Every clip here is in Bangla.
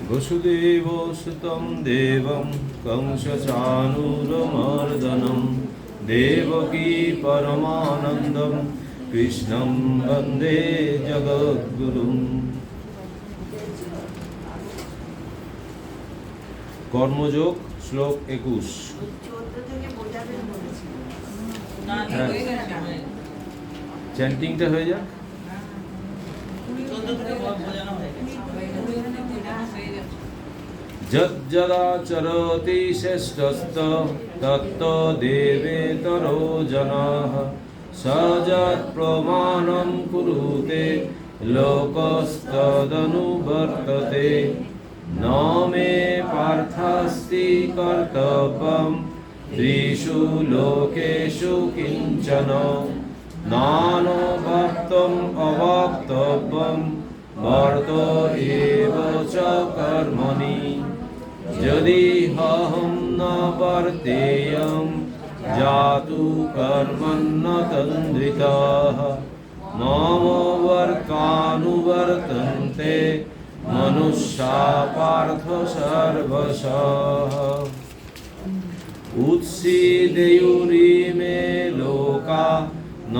वसुदेवसुतं देवं कंसचाणूरमर्दनं देवकी परमानन्दं कृष्णं वन्दे जगद्गुरुं। কর্মযোগ শ্লোক 21। চ্যান্টিংটা হয়ে যাক। যজ্জদাচরতি শ্রেষ্ঠস্ত তত্ত দেবেতরো জনাঃ স যৎপ্রমাণং কুরুতে লোকস্তদনুবর্ততে। ন মে পার্থাস্তি কর্তব্যম ত্রিষু লোকেষু কিঞ্চন নানবক্তম অবক্তব্যম বর্ত এব চ কর্মণি। যদি হহম ন বর্তেয়ম জাতু কর্মণ্য তন্দ্রিতঃ মম বর্তানুবর্তন্তে মনুষ্যা পার্থ সর্বশঃ। উৎসীদেয়ুরিমে লোকা ন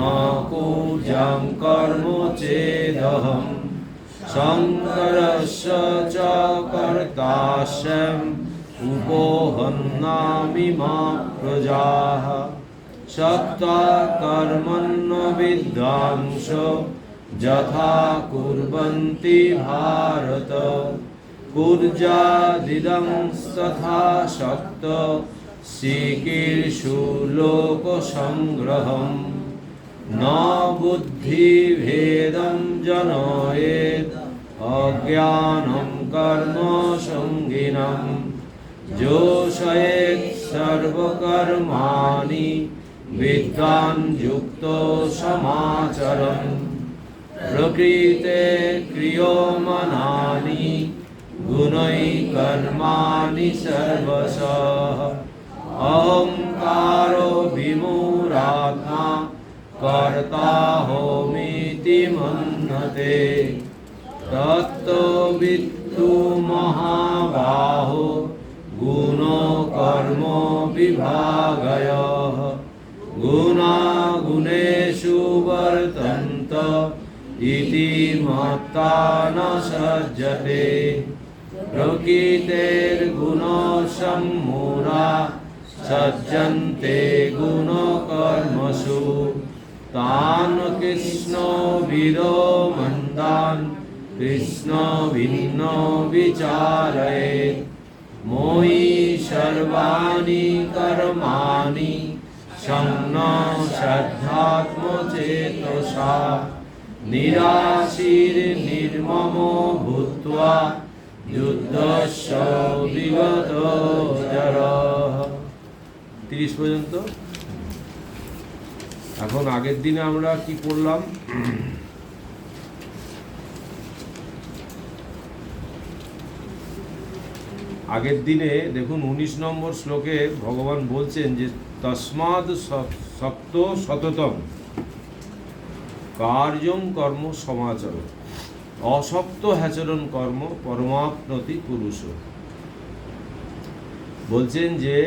কুর্যাং কর্ম চেদহম শঙ্করস্য চ কর্তাস্যম উপহন্নামি মা প্রজাঃ। সক্তা কর্মণ্য বিদ্বাংস যথা কুর্বন্তি ভারত কুর্যাদিদং তথা শক্ত চিকীর্ষু লোক সংগ্রহম। ন বুদ্ধিভেদং জনয়েৎ অজ্ঞানং কর্ম সঙ্গিনং যোষয়েৎ সর্বকর্মাণি বিদ্বান যুক্তো সমাচরन्। প্রকৃতে ক্রিয়মাণানি গুণৈ কর্মাণি সর্বশঃ। অহংকারো বিমূঢ়াত্মা কর্তাহমিতি মন্যতে। তত্ত্ববিত্তু মহাবাহো গুণ কর্ম বিভাগয়ঃ। গুণাগুণেষু বর্তন্ত ইতি মত্তা ন সজ্জতে। প্রকৃতের গুণ সম্মূঢ়া সজ্জন্তে গুণ কর্মসু। তান কৃষ্ণ বিদো মন্দান কৃষ্ণ ভিন্ন বিচারয়েৎ। ময়ি সর্বাণি কর্মাণি সন্ন শ্রদ্ধাত্মচেতসা। নিরাশীর নির্মম ভূত্বা যুদ্ধস্য বিগত জরঃ। 30 পর্যন্ত। এখন আগের দিনে আমরা কি পড়লাম? আগের দিনে দেখুন 19 নম্বর শ্লোকে ভগবান বলছেন যে তস্মাদ সক্ত সততম কার্যং কর্ম সমাচর অসক্ত হ্যাচরণ কর্ম পরমাপ্নতি পুরুষ। বলছেন যে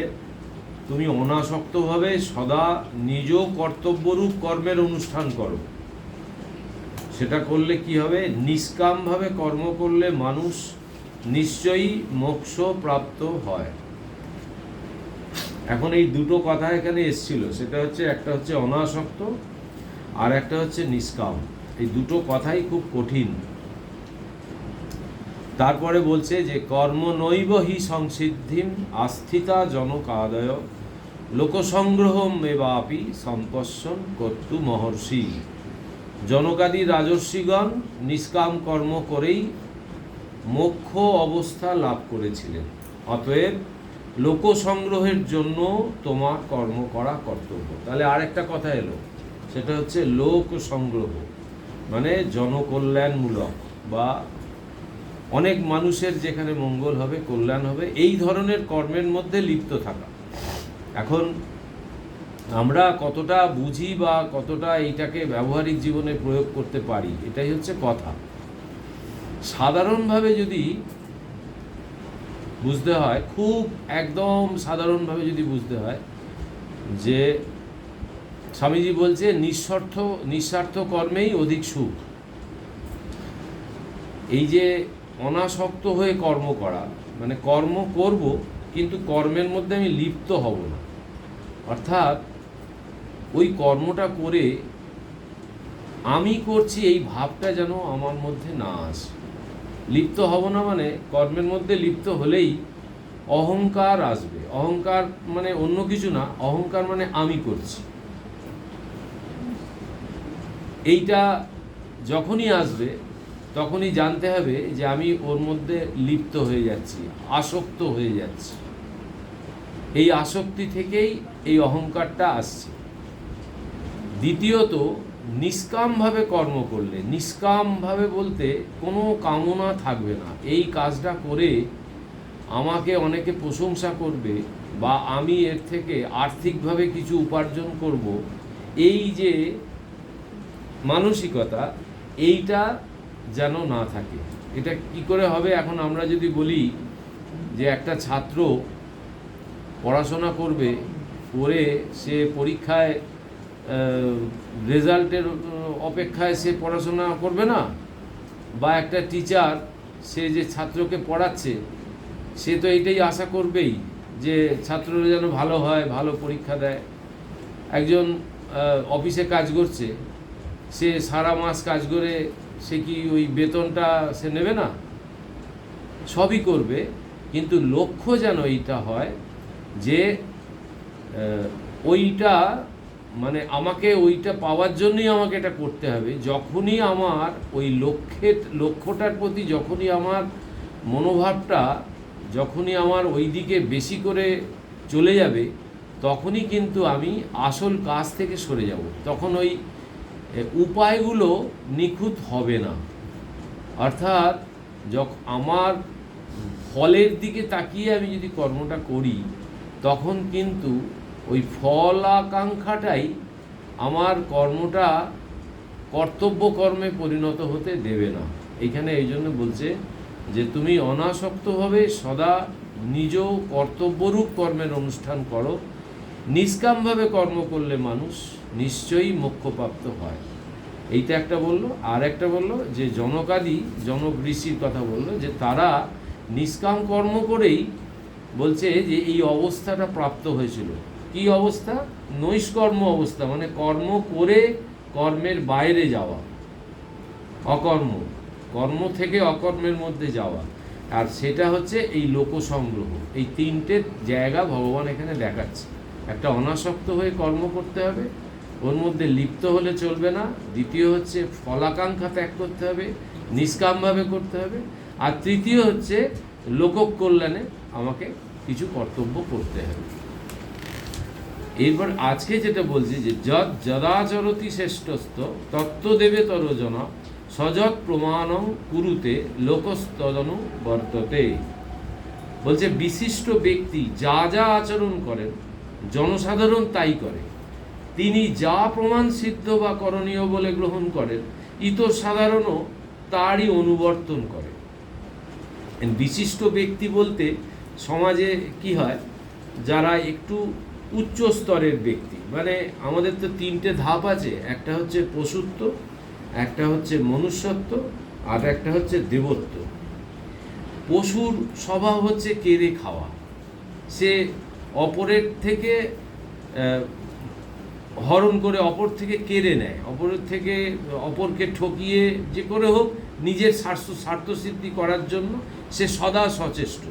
তুমি অনাসক্তভাবে সদা নিজ কর্তব্যরূপ কর্মের অনুষ্ঠান করো। সেটা করলে কি হবে? নিষ্কামভাবে কর্ম করলে মানুষ নিশ্চয়ই মোক্ষ প্রাপ্ত হয়। এখন এই দুটো কথা এখানে এসেছিল, সেটা হচ্ছে একটা হচ্ছে অনাসক্ত আর একটা হচ্ছে নিষ্কাম। এই দুটো কথাই খুব কঠিন। তারপরে বলছে যে কর্ম নৈব হি সংসিদ্ধিম আস্থিতা জনকাদয় লোকসংগ্রহম এবাপি সম্পশ্যন কর্তু মহর্ষি। জনকাদি রাজর্ষিগণ নিষ্কাম কর্ম করেই মোক্ষ অবস্থা লাভ করেছিলেন। অতএব লোকসংগ্রহের জন্য তোমার কর্ম করা কর্তব্য। তাহলে আরেকটা কথা এলো, সেটা হচ্ছে লোক সংগ্রহ, মানে জনকল্যাণমূলক বা অনেক মানুষের যেখানে মঙ্গল হবে, কল্যাণ হবে, এই ধরনের কর্মের মধ্যে লিপ্ত থাকা। এখন আমরা কতটা বুঝি বা কতটা এইটাকে ব্যবহারিক জীবনে প্রয়োগ করতে পারি, এটাই হচ্ছে কথা। সাধারণভাবে যদি বুঝতে হয়, খুব একদম সাধারণভাবে যদি বুঝতে হয়, যে স্বামীজি বলছে নিঃস্বার্থ কর্মেই অধিক সুখ। এই যে অনাসক্ত হয়ে কর্ম করা, মানে কর্ম করব কিন্তু কর্মের মধ্যে আমি লিপ্ত হব না, অর্থাৎ ওই কর্মটা করে আমি করছি এই ভাবটা যেন আমার মধ্যে না আসে। লিপ্ত হব না মানে কর্মের মধ্যে লিপ্ত হলেই অহংকার আসবে। অহংকার মানে অন্য কিছু না, অহংকার মানে আমি করছি। এইটা যখনই আসবে তখনই জানতে হবে যে আমি ওর মধ্যে লিপ্ত হয়ে যাচ্ছি, আসক্ত হয়ে যাচ্ছি। এই আসক্তি থেকেই এই অহংকারটা আসছে। দ্বিতীয়ত, নিষ্কামভাবে কর্ম করলে, নিষ্কামভাবে বলতে কোনো কামনা থাকবে না, এই কাজটা করে আমাকে অনেকে প্রশংসা করবে বা আমি এর থেকে আর্থিকভাবে কিছু উপার্জন করব, এই যে মানসিকতা, এইটা যেন না থাকে। এটা কি করে হবে? এখন আমরা যদি বলি যে একটা ছাত্র পড়াশোনা করবে, করে সে পরীক্ষায় রেজাল্টের অপেক্ষায় সে পড়াশোনা করবে না, বা একটা টিচার সে যে ছাত্রকে পড়াচ্ছে সে তো এইটাই আশা করবেই যে ছাত্ররা যেন ভালো হয়, ভালো পরীক্ষা দেয়। একজন অফিসে কাজ করছে, সে সারা মাস কাজ করে সে কি ওই বেতনটা সে নেবে না? সবই করবে, কিন্তু লক্ষ্য যেন এইটা হয় যে ওইটা মানে আমাকে ওইটা পাওয়ার জন্যই আমাকে এটা করতে হবে। যখনই আমার ওই লক্ষ্যটার প্রতি যখনই আমার মনোভাবটা, যখনই আমার ওই দিকে বেশি করে চলে যাবে, তখনই কিন্তু আমি আসল কাজ থেকে সরে যাব। তখন ওই উপায়গুলো নিখুঁত হবে না। অর্থাৎ আমার ফলের দিকে তাকিয়ে আমি যদি কর্মটা করি, তখন কিন্তু ওই ফল আকাঙ্ক্ষাটাই আমার কর্মটা কর্তব্য কর্মে পরিণত হতে দেবে না। এইখানে এই জন্য বলছে যে তুমি অনাসক্তভাবে সদা নিজ কর্তব্যরূপ কর্মের অনুষ্ঠান করো। নিষ্কামভাবে কর্ম করলে মানুষ নিশ্চয়ই মোক্ষপ্রাপ্ত হয়। এইটা একটা বললো। আর একটা বললো যে জনক ঋষির কথা বললো, যে তারা নিষ্কাম কর্ম করেই বলছে যে এই অবস্থাটা প্রাপ্ত হয়েছিল। কি অবস্থা? নৈষ্কর্ম অবস্থা, মানে কর্ম করে কর্মের বাইরে যাওয়া, অকর্ম, কর্ম থেকে অকর্মের মধ্যে যাওয়া। আর সেটা হচ্ছে এই লোকসংগ্রহ। এই তিনটে জায়গা ভগবান এখানে দেখাচ্ছে। একটা অনাসক্ত হয়ে কর্ম করতে হবে, ওর মধ্যে লিপ্ত হলে চলবে না। দ্বিতীয় হচ্ছে ফলাকাঙ্ক্ষা ত্যাগ করতে হবে, নিষ্কামভাবে করতে হবে। আর তৃতীয় হচ্ছে লোক কল্যাণে আমাকে কিছু কর্তব্য করতে হবে। এরপর আজকে যেটা বলছি যে যদাচরতি শ্রেষ্ঠস্ত তত্ত্বদেবে তরজনা সযৎ প্রমাণং কুরুতে লোকস্তদনু বর্ততে। বলছে বিশিষ্ট ব্যক্তি যা যা আচরণ করেন জনসাধারণ তাই করে, তিনি যা প্রমাণ সিদ্ধ বা করণীয় বলে গ্রহণ করেন ইতর সাধারণও তারই অনুবর্তন করে। বিশিষ্ট ব্যক্তি বলতে সমাজে কি হয়, যারা একটু উচ্চ স্তরের ব্যক্তি, মানে আমাদের তো তিনটে ধাপ আছে, একটা হচ্ছে পশুত্ব, একটা হচ্ছে মনুষ্যত্ব, আর একটা হচ্ছে দেবত্ব। পশুর স্বভাব হচ্ছে কেড়ে খাওয়া, সে অপরের থেকে হরণ করে অপর থেকে কেড়ে নেয়, অপরকে ঠকিয়ে যে করে হোক নিজের স্বার্থসিদ্ধি করার জন্য সে সদা সচেষ্ট।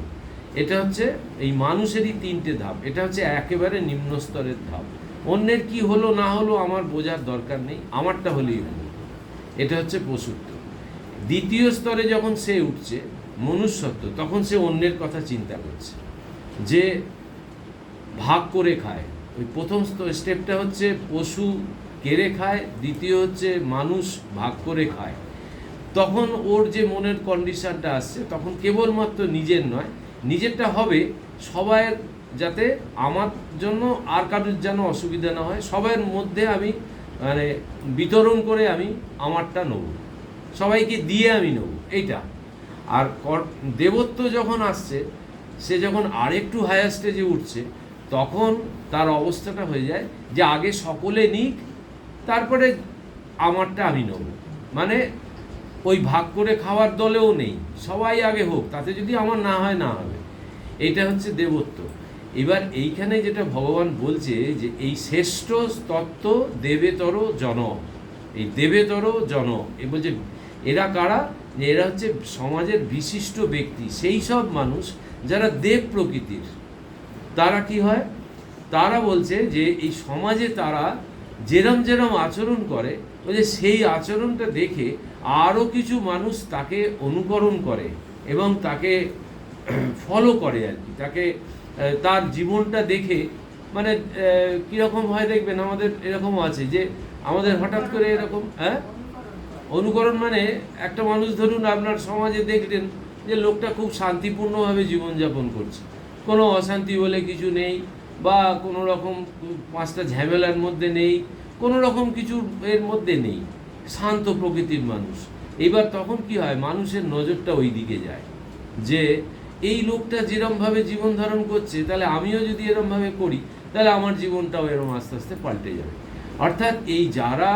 এটা হচ্ছে এই মানুষেরই তিনটে ধাপ। এটা হচ্ছে একেবারে নিম্ন স্তরের ধাপ। অন্যের কি হলো না হলো আমার বোঝার দরকার নেই, আমারটা হলেই হলো। এটা হচ্ছে পশুত্ব। দ্বিতীয় স্তরে যখন সে উঠছে মনুষ্যত্ব, তখন সে অন্যের কথা চিন্তা করছে, যে ভাগ করে খায়। ওই প্রথম স্টেপটা হচ্ছে পশু কেড়ে খায়, দ্বিতীয় হচ্ছে মানুষ ভাগ করে খায়। তখন ওর যে মনের কন্ডিশনটা আসছে, তখন কেবলমাত্র নিজের নয়, নিজেরটা হবে সবাইয়ের, যাতে আমার জন্য আর কারোর যেন অসুবিধা না হয়, সবার মধ্যে আমি মানে বিতরণ করে আমি আমারটা নেব, সবাইকে দিয়ে আমি নেব, এইটা। আর দেবত্ব যখন আসছে সে যখন আরেকটু হায়ার স্টেজে উঠছে তখন তার অবস্থাটা হয়ে যায় যে আগে সকলে নিক, তারপরে আমারটা আমি নেব। মানে ওই ভাগ করে খাওয়ার দলেও নেই, সবাই আগে হোক, তাতে যদি আমার না হয় না হবে। এইটা হচ্ছে দেবত্ব। এবার এইখানে যেটা ভগবান বলছে যে এই শ্রেষ্ঠ তত্ত্ব দেবেতর জন, এই দেবেতর জন এ বলছে এরা কারা, যে এরা হচ্ছে সমাজের বিশিষ্ট ব্যক্তি, সেই সব মানুষ যারা দেব প্রকৃতির। তারা কি হয়, তারা বলছে যে এই সমাজে তারা যেরম যেরম আচরণ করে, বলছে সেই আচরণটা দেখে আরও কিছু মানুষ তাকে অনুকরণ করে এবং তাকে ফলো করে আর কি, তাকে তার জীবনটা দেখে, মানে কীরকম হয় দেখবেন, আমাদের এরকমও আছে যে আমাদের হঠাৎ করে এরকম অনুকরণ, মানে একটা মানুষ ধরুন আপনার সমাজে দেখলেন যে লোকটা খুব শান্তিপূর্ণভাবে জীবনযাপন করছে, কোনো অশান্তি বলে কিছু নেই, বা কোনো রকম পাঁচটা ঝামেলার মধ্যে নেই, কোনো রকম কিছু এর মধ্যে নেই, শান্ত প্রকৃতির মানুষ। এবার তখন কি হয়, মানুষের নজরটা ওই দিকে যায় যে এই লোকটা যেরমভাবে জীবন ধারণ করছে, তাহলে আমিও যদি এরমভাবে করি তাহলে আমার জীবনটাও এরম আস্তে আস্তে পাল্টে যাবে। অর্থাৎ এই যারা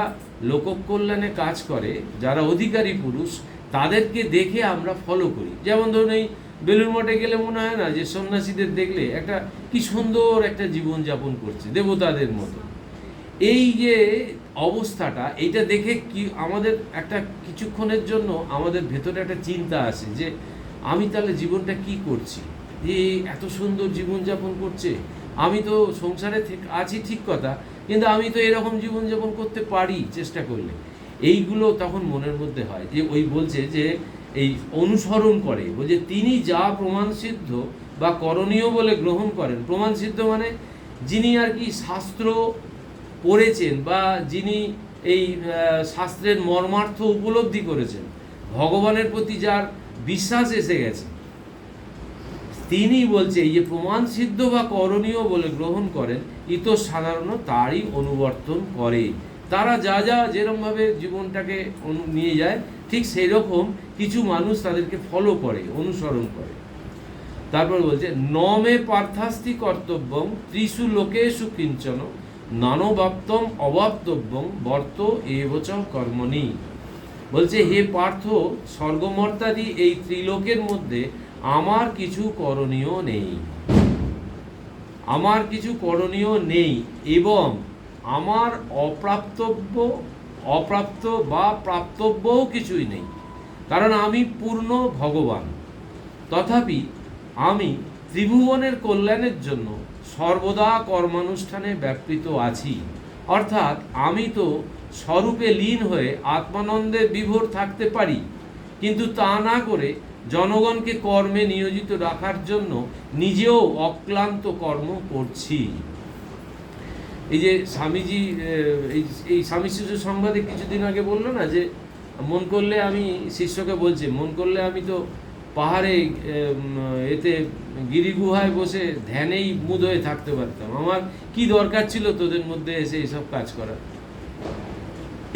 লোককল্যাণে কাজ করে, যারা অধিকারী পুরুষ, তাদেরকে দেখে আমরা ফলো করি। যেমন ধরুন এই বেলুড় মঠে গেলে মনে হয় না যে সন্ন্যাসীদের দেখলে একটা কি সুন্দর একটা জীবনযাপন করছে দেবতাদের মতো। এই যে অবস্থাটা, এইটা দেখে কি আমাদের একটা কিছুক্ষণের জন্য আমাদের ভেতরে একটা চিন্তা আসে যে আমি তাহলে জীবনটা কি করছি, যে এত সুন্দর জীবনযাপন করছে, আমি তো সংসারে আছি ঠিক কথা, কিন্তু আমি তো এরকম জীবনযাপন করতে পারি চেষ্টা করলে। এইগুলো তখন মনের মধ্যে হয় যে ওই বলছে যে এই অনুসরণ করে, বলছে তিনি যা প্রমাণসিদ্ধ বা করণীয় বলে গ্রহণ করেন। প্রমাণসিদ্ধ মানে যিনি আর কি শাস্ত্র পড়েছেন বা যিনি এই শাস্ত্রের মর্মার্থ উপলব্ধি করেছেন, ভগবানের প্রতি যার বিশ্বাস এসে গেছে, তিনি বলছে এই যে প্রমাণ সিদ্ধ বা করণীয় বলে গ্রহণ করেন, ইত সাধারণ তারই অনুবর্তন করে। তারা যা যা যেরকমভাবে জীবনটাকে নিয়ে যায়, ঠিক সেই রকম কিছু মানুষ তাদেরকে ফলো করে, অনুসরণ করে। তারপর বলছে নমে পার্থাস্তি কর্তব্যং ত্রিষু লোকেষু কিঞ্চন নানবাপ্তম অবাপ্তব্যং বর্ত এবচ কর্মণি। বলছে হে পার্থ, স্বর্গমর্তাদি এই ত্রিলোকের মধ্যে আমার কিছু করণীয় নেই, আমার কিছু করণীয় নেই, এবং আমার অপ্রাপ্ত বা প্রাপ্তব্যও কিছুই নেই, কারণ আমি পূর্ণ ভগবান। তথাপি আমি ত্রিভুবনের কল্যাণের জন্য সর্বদা কর্মানুষ্ঠানে ব্যাপৃত আছি। অর্থাৎ আমি তো স্বরূপে লীন হয়ে আত্মানন্দে বিভোর থাকতে পারি, কিন্তু তা না করে জনগণকে কর্মে নিয়োজিত রাখার জন্য নিজেও অক্লান্ত কর্ম করছি। এই যে স্বামীজি এই স্বামী শিশু সংবাদে কিছুদিন আগে বললো না যে মন করলে, আমি শিষ্যকে বলছি, মন করলে আমি তো পাহাড়ে এতে গিরিগুহায় বসে ধ্যানেই মুদ হয়ে থাকতে পারতাম, আমার কি দরকার ছিল তোদের মধ্যে এসে এইসব কাজ করা।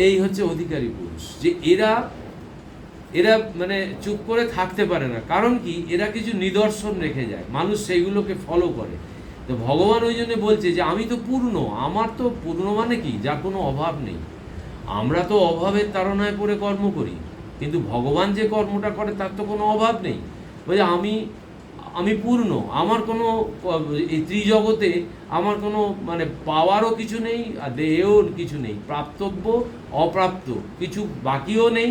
এই হচ্ছে অধিকারী পুরুষ, যে এরা মানে চুপ করে থাকতে পারে না, কারণ কি এরা কিছু নিদর্শন রেখে যায়, মানুষ সেইগুলোকে ফলো করে। তো ভগবান ওই জন্য বলছে যে আমি তো পূর্ণ, আমার তো পূর্ণ মানে কি, যার কোনো অভাব নেই। আমরা তো অভাবের তাড়নায় পড়ে কর্ম করি, কিন্তু ভগবান যে কর্মটা করে তার তো কোনো অভাব নেই। বলছে আমি পূর্ণ, আমার কোনো এই ত্রিজগতে আমার কোনো মানে পাওয়ারও কিছু নেই, আর দেহেও কিছু নেই, প্রাপ্তব্য অপ্রাপ্ত কিছু বাকিও নেই,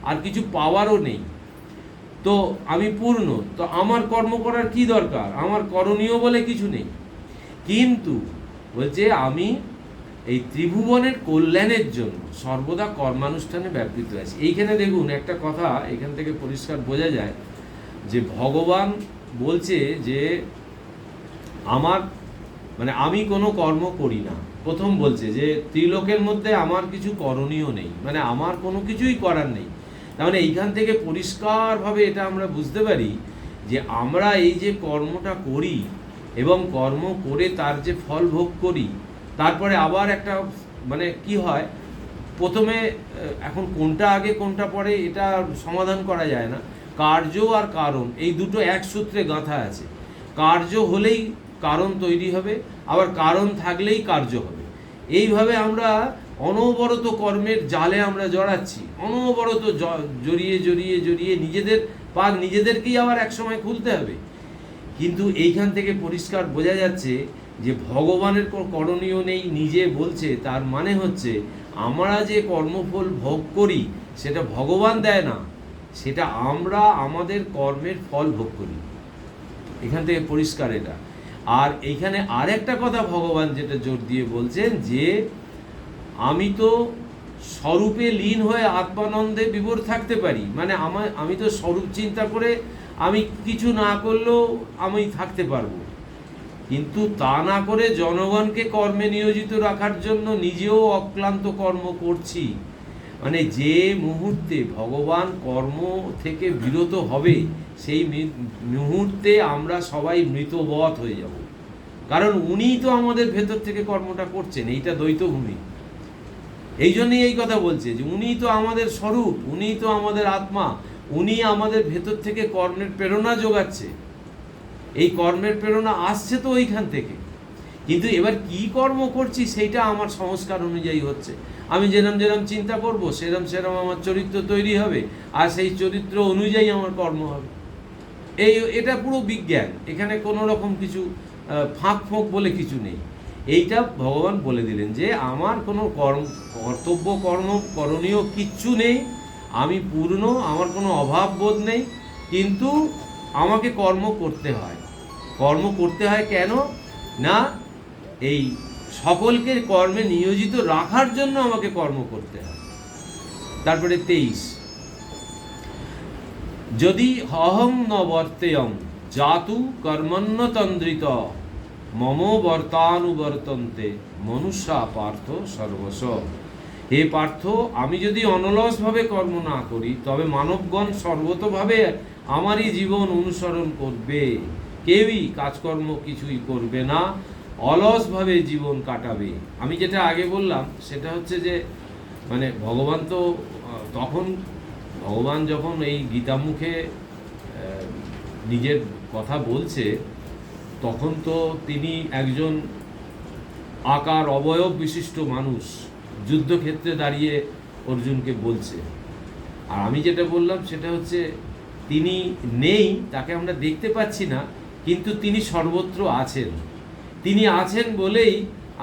আর কিছু পাওয়ারও নেই। তো আমি পূর্ণ, তো আমার কর্ম করার কি দরকার, আমার করণীয় বলে কিছু নেই। কিন্তু বলছে আমি এই ত্রিভুবনের কল্যাণের জন্য সর্বদা কর্মানুষ্ঠানে ব্যাপৃত আছি। এইখানে দেখুন একটা কথা এখান থেকে পরিষ্কার বোঝা যায় যে ভগবান বলছে যে আমার মানে আমি কোনো কর্ম করি না। প্রথম বলছে যে ত্রিলোকের মধ্যে আমার কিছু করণীয় নেই, মানে আমার কোনো কিছুই করার নেই। তার মানে এইখান থেকে পরিষ্কারভাবে এটা আমরা বুঝতে পারি যে আমরা এই যে কর্মটা করি এবং কর্ম করে তার যে ফল ভোগ করি, তারপরে আবার একটা মানে কি হয়, প্রথমে এখন কোনটা আগে কোনটা পরে এটা সমাধান করা যায় না, কার্য আর কারণ এই দুটো এক সূত্রে গাঁথা আছে। কার্য হলেই কারণ তৈরি হবে, আবার কারণ থাকলেই কার্য হবে। এইভাবে আমরা অনবরত কর্মের জালে আমরা জড়াচ্ছি, অনবরত জড়িয়ে জড়িয়ে জড়িয়ে নিজেদেরকেই আবার একসময় খুলতে হবে। কিন্তু এইখান থেকে পরিষ্কার বোঝা যাচ্ছে যে ভগবানের করণীয় নেই, নিজে বলছে, তার মানে হচ্ছে আমরা যে কর্মফল ভোগ করি সেটা ভগবান দেয় না, সেটা আমরা আমাদের কর্মের ফল ভোগ করি। এখান থেকে পরিষ্কার এটা। আর এইখানে আরেকটা কথা ভগবান যেটা জোর দিয়ে বলছেন যে আমি তো স্বরূপে লীন হয়ে আত্মানন্দে বিভোর থাকতে পারি, মানে আমি তো স্বরূপ চিন্তা করে আমি কিছু না করলেও আমি থাকতে পারবো, কিন্তু তা না করে জনগণকে কর্মে নিয়োজিত রাখার জন্য নিজেও অক্লান্ত কর্ম করছি। মানে যে মুহূর্তে ভগবান কর্ম থেকে বিরত হবে সেই মুহূর্তে আমরা সবাই মৃতবৎ হয়ে যাব, কারণ উনিই তো আমাদের ভেতর থেকে কর্মটা করছেন। এইটা দ্বৈতভূমি, এই জন্যই এই কথা বলছে যে উনিই তো আমাদের স্বরূপ, উনিই তো আমাদের আত্মা, উনি আমাদের ভেতর থেকে কর্মের প্রেরণা যোগাচ্ছে। এই কর্মের প্রেরণা আসছে তো ওইখান থেকে, কিন্তু এবার কি কর্ম করছি সেইটা আমার সংস্কার অনুযায়ী হচ্ছে। আমি যেরম যেরম চিন্তা করব সেরম সেরম আমার চরিত্র তৈরি হবে, আর সেই চরিত্র অনুযায়ী আমার কর্ম হবে। এটা পুরো বিজ্ঞান, এখানে কোনো রকম কিছু ফাঁক ফোঁক বলে কিছু নেই। এইটা ভগবান বলে দিলেন যে আমার কোনো কর্তব্য কর্ম করণীয় কিচ্ছু নেই, আমি পূর্ণ, আমার কোনো অভাব বোধ নেই, কিন্তু আমাকে কর্ম করতে হয়। কর্ম করতে হয় কেন না, এই সকলকে কর্মে নিয়োজিত রাখার জন্য আমাকে কর্ম করতে হয়। তারপরে 23, যদি অহং ন বর্তেয়ং জাতু কর্মণ্যতন্দ্রিত মম বর্তানুবর্তন্তে মনুষ্যা পার্থ সর্বস্ব। হে পার্থ, আমি যদি অনলসভাবে কর্ম না করি তবে মানবগণ সর্বতভাবে আমারই জীবন অনুসরণ করবে, কেউই কাজকর্ম কিছুই করবে না, অলসভাবে জীবন কাটাবে। আমি যেটা আগে বললাম সেটা হচ্ছে যে মানে ভগবান তো ভগবান যখন এই গীতামুখে নিজের কথা বলছে তখন তো তিনি একজন আকার অবয়ব বিশিষ্ট মানুষ যুদ্ধক্ষেত্রে দাঁড়িয়ে অর্জুনকে বলছে। আর আমি যেটা বললাম সেটা হচ্ছে তিনি নেই, তাকে আমরা দেখতে পাচ্ছি না, কিন্তু তিনি সর্বত্র আছেন। তিনি আছেন বলেই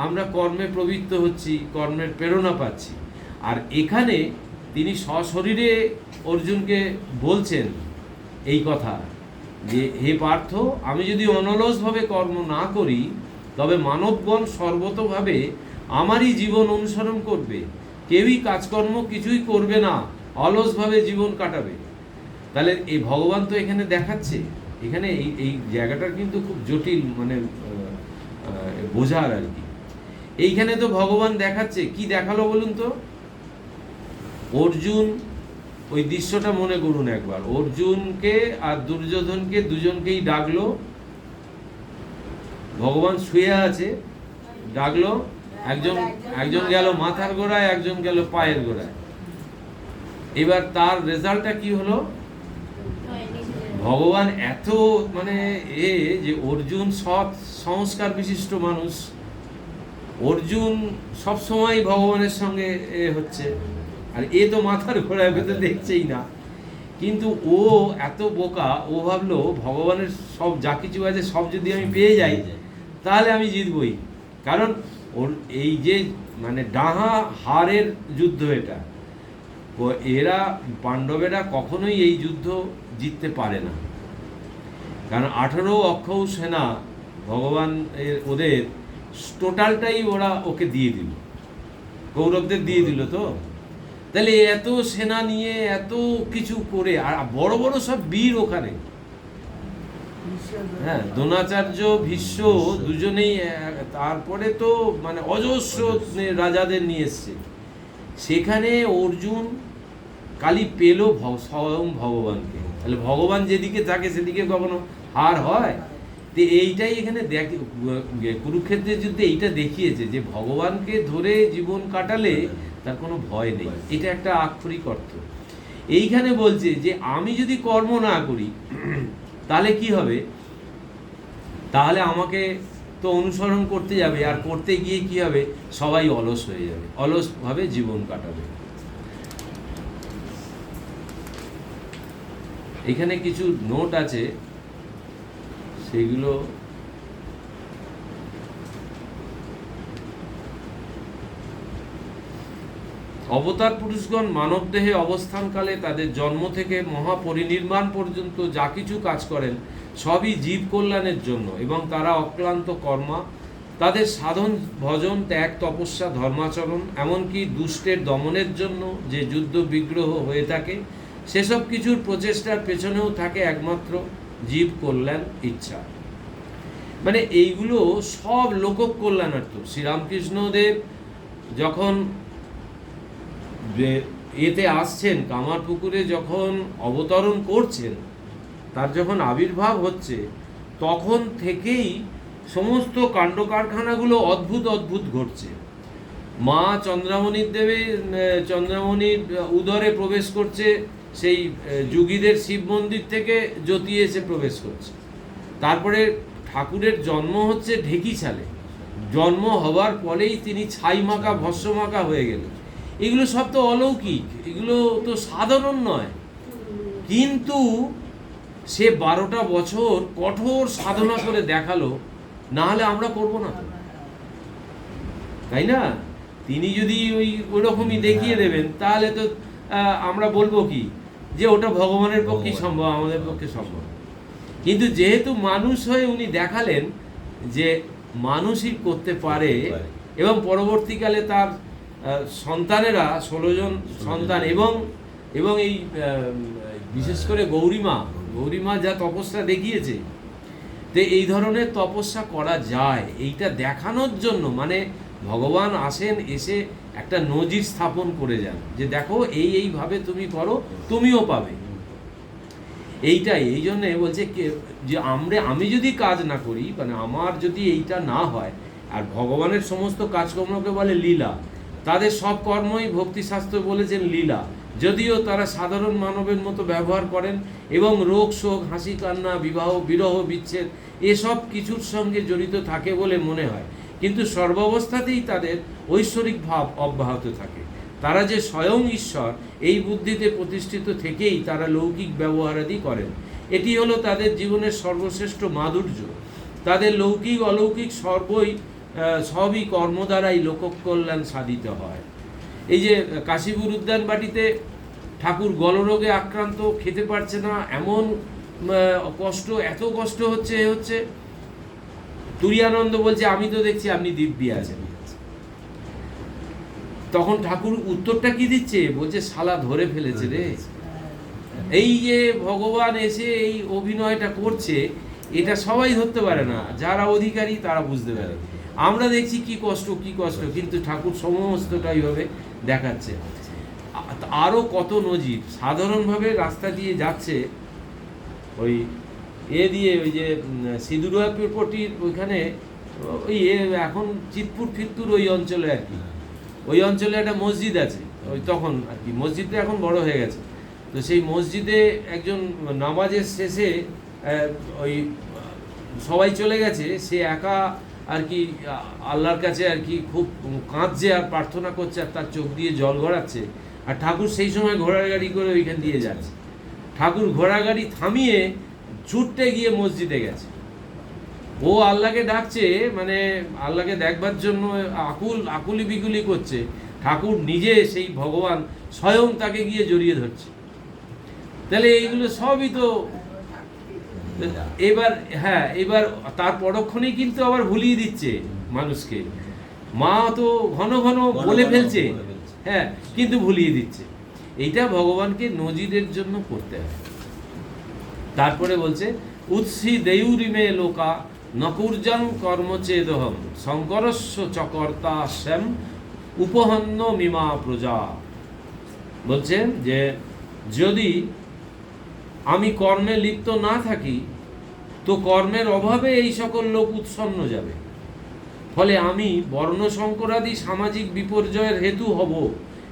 আমরা কর্মে প্রবৃত্ত হচ্ছি, কর্মের প্রেরণা পাচ্ছি। আর এখানে তিনি সশরীরে অর্জুনকে বলছেন এই কথা যে হে পার্থ, আমি যদি অনলসভাবে কর্ম না করি তবে মানবগণ সর্বতভাবে আমারই জীবন অনুসরণ করবে, কেউই কাজকর্ম কিছুই করবে না, অলসভাবে জীবন কাটাবে। তাহলে এই ভগবান তো এখানে দেখাচ্ছে, এখানে এই জায়গাটার কিন্তু খুব জটিল, মানে বোঝার আর কি। এইখানে তো ভগবান দেখাচ্ছে, কি দেখালো বলুন তো? অর্জুন, ওই দৃশ্যটা মনে করুন একবার, অর্জুনকে আর দুর্যোধনকে দুজনকেই ডাকলো, ভগবান শুয়ে আছে, ডাকলো, একজন গেল মাথার গোড়ায়, একজন গেল পায়ের গোড়ায়। এবার তার রেজাল্টটা কি হলো? ভগবান এত মানে যে অর্জুন সৎ সংস্কার বিশিষ্ট মানুষ, অর্জুন সবসময় ভগবানের সঙ্গে হচ্ছে, আর এ তো মাথার ঘোড়ায় ভেতরে দেখছেই না। কিন্তু ও এত বোকা, ও ভাবলো ভগবানের সব যা কিছু আছে সব যদি আমি পেয়ে যাই তাহলে আমি জিতবই, কারণ ওর এই যে মানে ডাহা হারের যুদ্ধ, এটা এরা পাণ্ডবেরা কখনোই এই যুদ্ধ জিততে পারে না, কারণ 18 অক্ষৌ সেনা ভগবান ওদের টোটালটাই ওকে দিয়ে দিল, কৌরবদের দিয়ে দিল। তো তাহলে এত সেনা নিয়ে এত কিছু করে, আর বড় বড় সব বীর ওখানে, হ্যাঁ, দ্রোণাচার্য, ভীষ্ম দুজনেই, তারপরে তো মানে অজস্র রাজাদের নিয়ে এসছে। সেখানে অর্জুন কালি পেল স্বয়ং ভগবানকে। তাহলে ভগবান যেদিকে থাকে সেদিকে কখনো হার হয়? তো এইটাই এখানে কুরুক্ষেত্রের যুদ্ধে এইটা দেখিয়েছে যে ভগবানকে ধরে জীবন কাটালে তার কোনো ভয় নেই। এটা একটা আক্ষরিক অর্থ। এইখানে বলছে যে আমি যদি কর্ম না করি তাহলে কি হবে? তাহলে আমাকে তো অনুসরণ করতে যাবে, আর করতে গিয়ে কি হবে, সবাই অলস হয়ে যাবে, অলসভাবে জীবন কাটাবে। এখানে কিছু নোট আছে, সেগুলো অবতার পুরুষগণ মানবদেহে অবস্থানকালে তাদের জন্ম থেকে মহাপরিনির্বাণ পর্যন্ত যা কিছু কাজ করেন সবই জীব কল্যাণের জন্য, এবং তারা অক্লান্ত কর্মা, তাদের সাধন, ভজন, ত্যাগ, তপস্যা, ধর্মাচরণ, এমনকি দুষ্টের দমনের জন্য যে যুদ্ধ বিগ্রহ হয়ে থাকে, সেসব কিছুর প্রচেষ্টার পেছনেও থাকে একমাত্র জীব কল্যাণ ইচ্ছা। মানে এইগুলো সব লোক কল্যাণার্থ। শ্রীরামকৃষ্ণদেব যখন এতে আসছেন, কামারপুকুরে যখন অবতরণ করছেন, তার যখন আবির্ভাব হচ্ছে, তখন থেকেই সমস্ত কাণ্ড কারখানাগুলো অদ্ভুত অদ্ভুত ঘটছে। মা চন্দ্রামণির উদরে প্রবেশ করছে, সেই যুগীদের শিব মন্দির থেকে জ্যোতি এসে প্রবেশ করছে। তারপরে ঠাকুরের জন্ম হচ্ছে ঢেকিছালে, জন্ম হবার পরেই তিনি ছাই মাখা ভস্ম মাখা হয়ে গেলেন। এগুলো সব তো অলৌকিক, এগুলো তো সাধারণ নয়। কিন্তু সে 12টা বছর কঠোর সাধনা করে দেখালো, না হলে আমরা করবো না তো, তাই না? তিনি যদি ওইরকমই দেখিয়ে দেবেন, তাহলে তো আমরা বলবো কি, যে ওটা ভগবানের পক্ষে সম্ভব, আমাদের পক্ষে সম্ভব। কিন্তু যেহেতু মানুষ হয়ে উনি দেখালেন যে মানুষই করতে পারে, এবং পরবর্তীকালে তার সন্তানেরা 16 জন সন্তান, এবং এই বিশেষ করে গৌরীমা যা তপস্যা দেখিয়েছে, তো এই ধরনের তপস্যা করা যায়, এইটা দেখানোর জন্য, মানে ভগবান আসেন, এসে একটা নজির স্থাপন করে যান, যে দেখো এইভাবে তুমি করো, তুমিও পাবে। এইটাই, এই জন্যে বলছে যে আমি যদি কাজ না করি, মানে আমার যদি এইটা না হয়, আর ভগবানের সমস্ত কাজকর্মকে বলে লীলা, তাদের সব কর্মই ভক্তিশাস্ত্র বলেছেন লীলা, যদিও তারা সাধারণ মানবের মতো ব্যবহার করেন, এবং রোগ শোক, হাসি কান্না, বিবাহ, বিরহ, বিচ্ছেদ এসব কিছুর সঙ্গে জড়িত থাকে বলে মনে হয়, কিন্তু সর্বাবস্থাতেই তাদের ঐশ্বরিক ভাব অব্যাহত থাকে। তারা যে স্বয়ং ঈশ্বর, এই বুদ্ধিতে প্রতিষ্ঠিত থেকেই তারা লৌকিক ব্যবহারাদি করেন। এটি হলো তাদের জীবনের সর্বশ্রেষ্ঠ মাধুর্য। তাদের লৌকিক অলৌকিক সবই কর্ম দ্বারাই লোককল্যাণ সাধিত হয়। এই যে কাশীপুর উদ্যান বাটিতে ঠাকুর গলরোগে আক্রান্ত, খেতে পারছে না, এমন কষ্ট, এত কষ্ট হচ্ছে, তুরিয়ানন্দ বলছে আমি তো দেখছি আপনি দিব্যি আছেন। তখন ঠাকুর উত্তরটা কি দিচ্ছে, বলছে শালা ধরে ফেলেছে রে। এই যে ভগবান এসে এই অভিনয়টা করছে, এটা সবাই ধরতে পারে না, যারা অধিকারী তারা বুঝতে পারে। আমরা দেখছি কি কষ্ট, কিন্তু ঠাকুর সমস্তটা এইভাবে দেখাচ্ছে। আরও কত নজির, সাধারণভাবে রাস্তা দিয়ে যাচ্ছে, ওই দিয়ে ওই যে সিঁদুরপটির ওইখানে, এখন চিতপুর ফিরতুর ওই অঞ্চলে আর কি, ওই অঞ্চলে একটা মসজিদ আছে, ওই তখন আর কি মসজিদটা এখন বড় হয়ে গেছে। তো সেই মসজিদে একজন নামাজের শেষে ওই সবাই চলে গেছে, সে একা আর কি আল্লাহর কাছে আর কি খুব কাঁদছে আর প্রার্থনা করছে, আর তার চোখ দিয়ে জল গড়াচ্ছে। আর ঠাকুর সেই সময় ঘোড়ার গাড়ি করে ওইখান দিয়ে যাচ্ছে। ঠাকুর ঘোড়া গাড়ি থামিয়ে ছুটতে গিয়ে মসজিদে গেছে, ও আল্লাহকে ডাকছে, মানে আল্লাহকে দেখবার জন্য আকুলি বিকুলি করছে। ঠাকুর নিজে, সেই ভগবান স্বয়ং তাকে গিয়ে জড়িয়ে ধরছে। তাহলে এইগুলো সবই তো এবার তার পরক্ষণেই কিন্তু আবার ভুলিয়ে দিচ্ছে মানুষকে। মা তো ঘন ঘন বলে ফেলছে, হ্যাঁ, কিন্তু ভুলিয়ে দিচ্ছে। এইটা ভগবানকে নজিরের জন্য করতে হয়। তারপরে বলছে উৎসি দেয়ুরিমে লোকা নকুর্জং কর্মচেদহম শঙ্করস্য চকর্তা শ্যাম উপহন্ন মিমা প্রজা। বলছেন যে যদি আমি কর্মে লিপ্ত না থাকি, তো কর্মের অভাবে এই সকল লোক উৎসন্ন যাবে। ফলে আমি বর্ণসংকরাদি সামাজিক বিপর্যয়ের হেতু হব,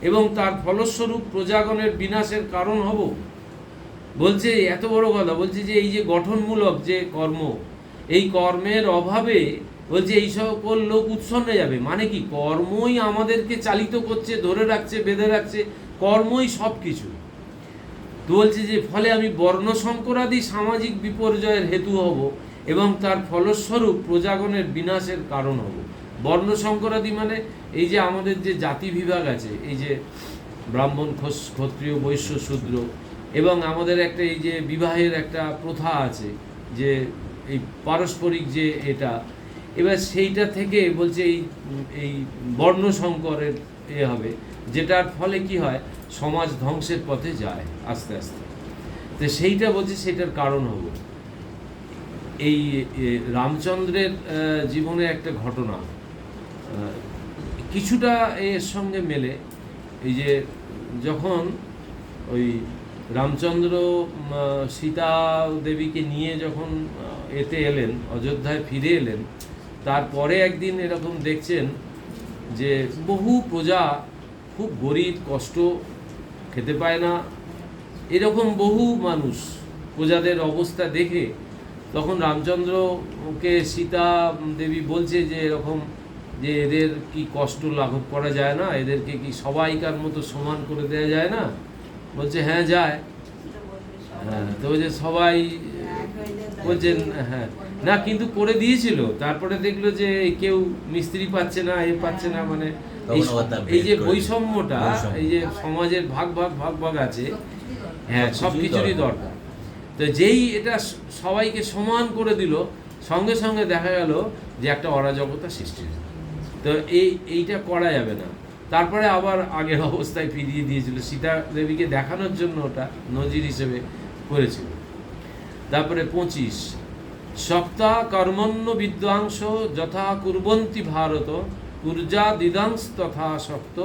এবং তার ফলস্বরূপ প্রজাগণের বিনাশের কারণ হব। বলছে এত বড় কথা, বলছে যে এই যে গঠনমূলক যে কর্ম, এই কর্মের অভাবে বলছে এই সকল লোক উৎসন্নে যাবে। মানে কি, কর্মই আমাদেরকে চালিত করছে, ধরে রাখছে, বেঁধে রাখছে, কর্মই সব কিছু। তো বলছে যে ফলে আমি বর্ণ সংকরাদি সামাজিক বিপর্যয়ের হেতু হব এবং তার ফলস্বরূপ প্রজাগণের বিনাশের কারণ হব। বর্ণ সংকরাদি মানে এই যে আমাদের যে জাতি বিভাগ আছে, এই যে ব্রাহ্মণ, ক্ষত্রিয়, বৈশ্য, শূদ্র, এবং আমাদের একটা এই যে বিবাহের একটা প্রথা আছে, যে এই পারস্পরিক যে এটা, এবার সেইটা থেকে বলছে এই বর্ণ সংকরের হবে, যেটার ফলে কি হয়, সমাজ ধ্বংসের পথে যায় আস্তে আস্তে। তো সেইটা বলছে সেটার কারণ হব। এই রামচন্দ্রের জীবনে একটা ঘটনা কিছুটা এর সঙ্গে মেলে। এই যে যখন ওই রামচন্দ্র সীতা দেবীকে নিয়ে যখন এতে এলেন, অযোধ্যায় ফিরে এলেন, তারপরে একদিন এরকম দেখছেন যে বহু প্রজা খুব গরিব, কষ্ট, খেতে পায় না, এরকম বহু মানুষ, প্রজাদের অবস্থা দেখে তখন রামচন্দ্রকে সীতা দেবী বলছে যে এরকম, যে এদের কি কষ্ট লাঘব করা যায় না, এদেরকে কি সবাইকার মতো সমান করে দেওয়া যায় না? বলছে হ্যাঁ যায়। হ্যাঁ, তো যে সবাই বলছেন হ্যাঁ, না কিন্তু করে দিয়েছিল, তারপরে দেখলো যে কেউ মিস্ত্রি পাচ্ছে না, এ পাচ্ছে না, মানে এই যে বৈষম্যটা, এই যে সমাজের ভাগ ভাগ আছে, হ্যাঁ সব কিছুরই দরকার। তো যেই এটা সবাইকে সমান করে দিল, সঙ্গে সঙ্গে দেখা গেল যে একটা অরাজকতা সৃষ্টি হয়েছে। তো এইটা করা যাবে না। তারপরে আবার আগের অবস্থায় ফিরিয়ে দিয়েছিল, সীতা দেবীকে দেখানোর জন্য ওটা নজির হিসেবে করেছিল। তারপরে 25, সপ্তা কর্মণ্য বিদ্বাংস যথা কুর্বন্তি ভারত ঊর্জা দিদাংশ তথা শক্ত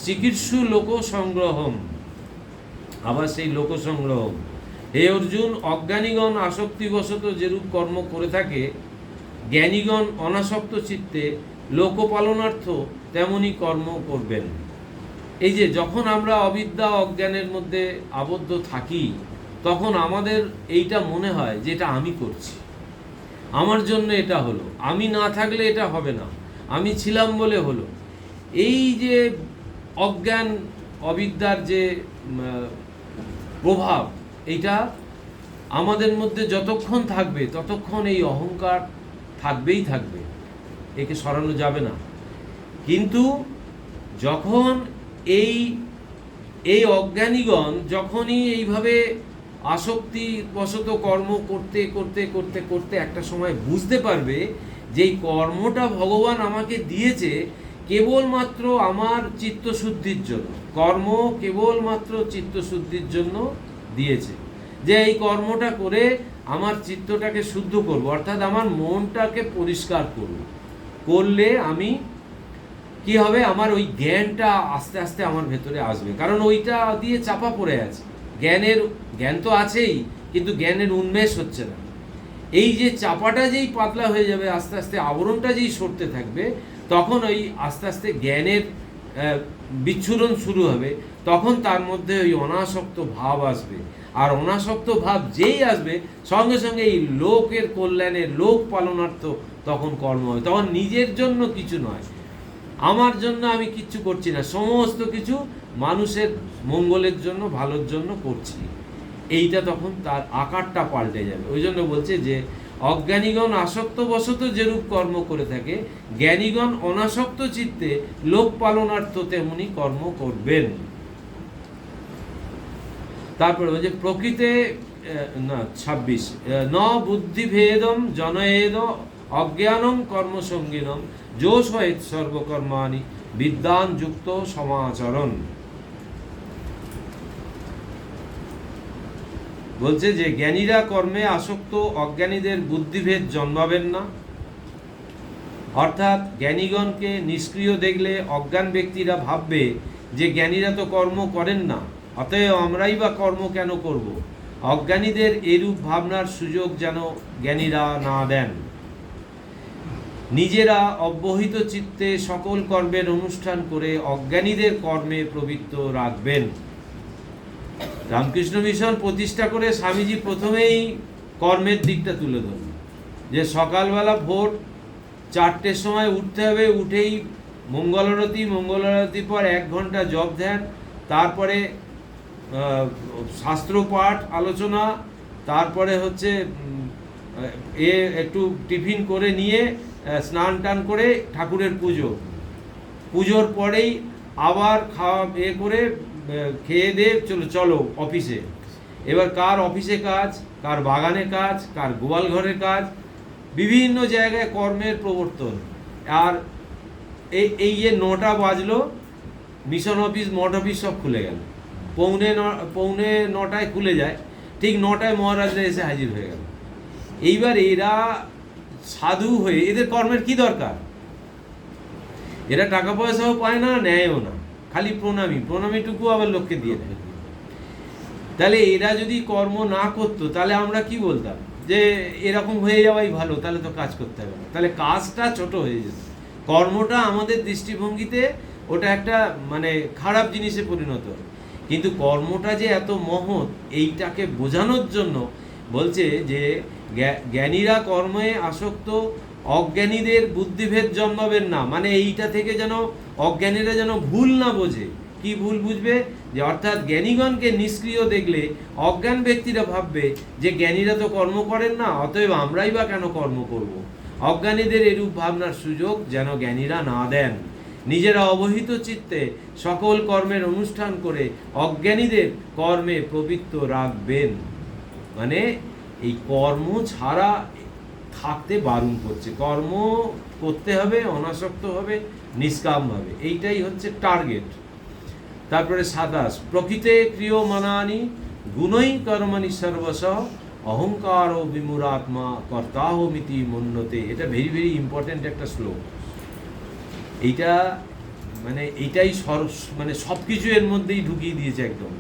চিকিৎসু লোক সংগ্রহম। আবার সেই লোক সংগ্রহম, হে অর্জুন, অজ্ঞানীগণ আসক্তিবশত যেরূপ কর্ম করে থাকে, জ্ঞানীগণ অনাসক্ত চিত্তে লোকপালনার্থ তেমনি কর্ম করবেন। এই যে যখন আমরা অবিদ্যা অজ্ঞানের মধ্যে আবদ্ধ থাকি, তখন আমাদের এইটা মনে হয় যে এটা আমি করছি, আমার জন্য এটা হলো, আমি না থাকলে এটা হবে না, আমি ছিলাম বলে হলো। এই যে অজ্ঞান অবিদ্যার যে প্রভাব, এইটা আমাদের মধ্যে যতক্ষণ থাকবে ততক্ষণ এই অহংকার থাকবেই থাকবে, একে সরানো যাবে না। কিন্তু যখন এই অজ্ঞানীগণ যখনই এইভাবে আসক্তিবশত কর্ম করতে করতে করতে করতে একটা সময় বুঝতে পারবে যে এই কর্মটা ভগবান আমাকে দিয়েছে কেবলমাত্র আমার চিত্তশুদ্ধির জন্য, কর্ম কেবলমাত্র চিত্তশুদ্ধির জন্য দিয়েছে, যে এই কর্মটা করে আমার চিত্তটাকে শুদ্ধ করব, অর্থাৎ আমার মনটাকে পরিষ্কার করব, করলে আমি কি হবে, আমার ওই জ্ঞানটা আস্তে আস্তে আমার ভেতরে আসবে, কারণ ওইটা দিয়ে চাপা পড়ে আছে। জ্ঞান তো আছেই, কিন্তু জ্ঞানের উন্মেষ হচ্ছে না। এই যে চাপাটা যেই পাতলা হয়ে যাবে, আস্তে আস্তে আবরণটা যেই সরতে থাকবে, তখন ওই আস্তে আস্তে জ্ঞানের বিচ্ছুরণ শুরু হবে, তখন তার মধ্যে ওই অনাসক্ত ভাব আসবে। আর অনাসক্ত ভাব যেই আসবে, সঙ্গে সঙ্গে এই লোকের কল্যাণে, লোক পালনার্থ তখন কর্ম হবে। তখন নিজের জন্য কিছু নয়, আমার জন্য আমি কিচ্ছু করছি না, সমস্ত কিছু মানুষের মঙ্গলের জন্য, ভালোর জন্য করছি। এইটা তখন তার আকারটা পাল্টে যাবে। ওই জন্য বলছে যে অজ্ঞানীগণ আসক্তবশত যেরূপ কর্ম করে থাকে, জ্ঞানীগণ অনাসক্ত চিত্তে লোক পালনার্থ তেমনি কর্ম করবেন। তারপরে বলছে প্রকৃতে 26, ন বুদ্ধিভেদম জনয়েদ অজ্ঞানম কর্মসঙ্গিনম যোষ হয়েত সর্বকর্মাণি বিদ্যান যুক্ত সমাচরণ। বলছে যে জ্ঞানীরা কর্মে আসক্ত অজ্ঞানীদের বুদ্ধিভেদ জন্মাবেন না, অর্থাৎ জ্ঞানীগণকে নিষ্ক্রিয় দেখলে অজ্ঞান ব্যক্তিরা ভাববে যে জ্ঞানীরা তো কর্ম করেন না, অতএব আমরাই বা কর্ম কেন করব। অজ্ঞানীদের এরূপ ভাবনার সুযোগ যেন জ্ঞানীরা না দেন। নিজেরা অব্যহিত চিত্তে সকল কর্মের অনুষ্ঠান করে অজ্ঞানীদের কর্মে প্রবৃত্ত রাখবেন। রামকৃষ্ণ মিশন প্রতিষ্ঠা করে স্বামীজি প্রথমেই কর্মের দিকটা তুলে ধরলেন। যে সকালবেলা ভোর 4টের সময় উঠতে হবে, উঠেই মঙ্গলারতির পর 1 ঘন্টা জপ ধ্যান, তারপরে শাস্ত্র পাঠ আলোচনা, তারপরে হচ্ছে একটু টিফিন করে নিয়ে স্নান টান করে ঠাকুরের পুজোর পরেই আবার খাওয়া করে খেয়ে দিয়ে চলো অফিসে। এবার কার অফিসে কাজ, কার বাগানে কাজ, কার গোয়াল ঘরের কাজ, বিভিন্ন জায়গায় কর্মের প্রবর্তন। আর এই যে 9টা বাজলো, মিশন অফিস, মঠ অফিস সব খুলে গেল, পৌনে 9টায় খুলে যায়, ঠিক 9টায় মহারাজরা এসে হাজির হয়ে গেল। এইবার এরা সাধু হয়ে, এদের কর্মের কি দরকার? এরা টাকা পয়সাও পায় না, নেয়ও না, খালি প্রণামীটুকু আবার লোককে দিয়ে দেয়। তাহলে এরা যদি কর্ম না করতো তাহলে আমরা কি বলতাম? যে এরকম হয়ে যাওয়াই ভালো, তাহলে তো কাজ করতে হবে না, তাহলে কাজটা ছোট হয়ে যেত। কর্মটা আমাদের দৃষ্টিভঙ্গিতে ওটা একটা মানে খারাপ জিনিসে পরিণত। কিন্তু কর্মটা যে এত মহৎ, এইটাকে বোঝানোর জন্য বলছে যে জ্ঞানীরা কর্মে আসক্ত, অজ্ঞানীদের বুদ্ধিভেদ জন্মাবেন না। মানে এইটা থেকে যেন অজ্ঞানীরা যেন ভুল না বোঝে। কি ভুল বুঝবে? যে অর্থাৎ জ্ঞানীগণকে নিষ্ক্রিয় দেখলে অজ্ঞান ব্যক্তিরা ভাববে যে জ্ঞানীরা তো কর্ম করেন না, অতএব আমরাই বা কেন কর্ম করব। অজ্ঞানীদের এরূপ ভাবনার সুযোগ যেন জ্ঞানীরা না দেন। নিজেরা অবহিত চিত্তে সকল কর্মের অনুষ্ঠান করে অজ্ঞানীদের কর্মে প্রবৃত্ত রাখবেন। মানে এই কর্ম ছাড়া থাকতে বারণ করছে। কর্ম করতে হবে অনাসক্ত হবে, নিষ্কামভাবে, এইটাই হচ্ছে টার্গেট। তারপরে 27, প্রকৃতে ক্রিয়মানানি গুণই কর্মাণি সর্বশ অহংকার ও বিমূঢ়াত্মা কর্তাহমিতি মন্যতে। এটা ভেরি ভেরি ইম্পর্টেন্ট একটা শ্লোক। এইটা মানে এইটাই মানে সব কিছু এর মধ্যেই ঢুকিয়ে দিয়েছে একদম।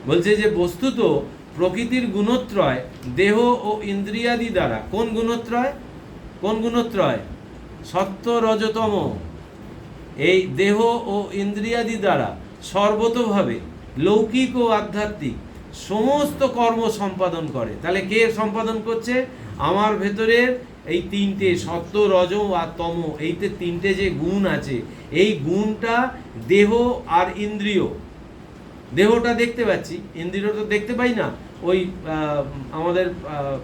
বলছে যে বস্তুত প্রকৃতির গুণত্রয় দেহ ও ইন্দ্রিয়াদি দ্বারা, কোন গুণত্রয়? সত্য রজতম। এই দেহ ও ইন্দ্রিয়াদি দ্বারা সর্বতোভাবে লৌকিক ও আধ্যাত্মিক সমস্ত কর্ম সম্পাদন করে। তাহলে কে সম্পাদন করছে? আমার ভেতরের এই 3টে সত্য, রজ আর তম, এইতে 3টে যে গুণ আছে, এই গুণটা দেহ আর ইন্দ্রিয়। দেহটা দেখতে পাচ্ছি, ইন্দ্রিয় তো দেখতে পাই না। ওই আমাদের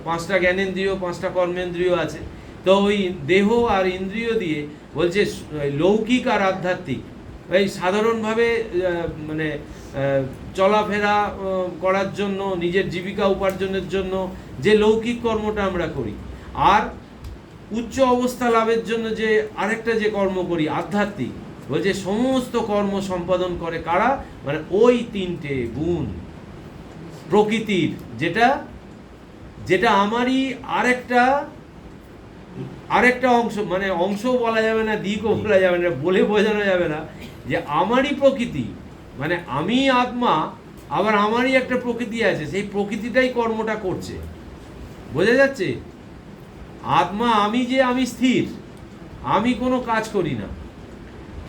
5টা জ্ঞানেন্দ্রিয়, 5টা কর্মেন্দ্রিয় আছে। তো ওই দেহ আর ইন্দ্রিয় দিয়ে বলছে লৌকিক আর আধ্যাত্মিক, এই সাধারণভাবে মানে চলাফেরা করার জন্য, নিজের জীবিকা উপার্জনের জন্য যে লৌকিক কর্মটা আমরা করি, আর উচ্চ অবস্থা লাভের জন্য যে আরেকটা যে কর্ম করি আধ্যাত্মিক, বলছে সমস্ত কর্ম সম্পাদন করে কারা? মানে ওই 3টে গুণ প্রকৃতির, যেটা আমারই আরেকটা অংশ, মানে অংশও বলা যাবে না, দিকও বলা যাবে না, বলে বোঝানো যাবে না, যে আমারই প্রকৃতি, মানে আমি আত্মা, আবার আমারই একটা প্রকৃতি আছে, সেই প্রকৃতিটাই কর্মটা করছে। বোঝা যাচ্ছে? আত্মা আমি, যে আমি স্থির, আমি কোনো কাজ করি না,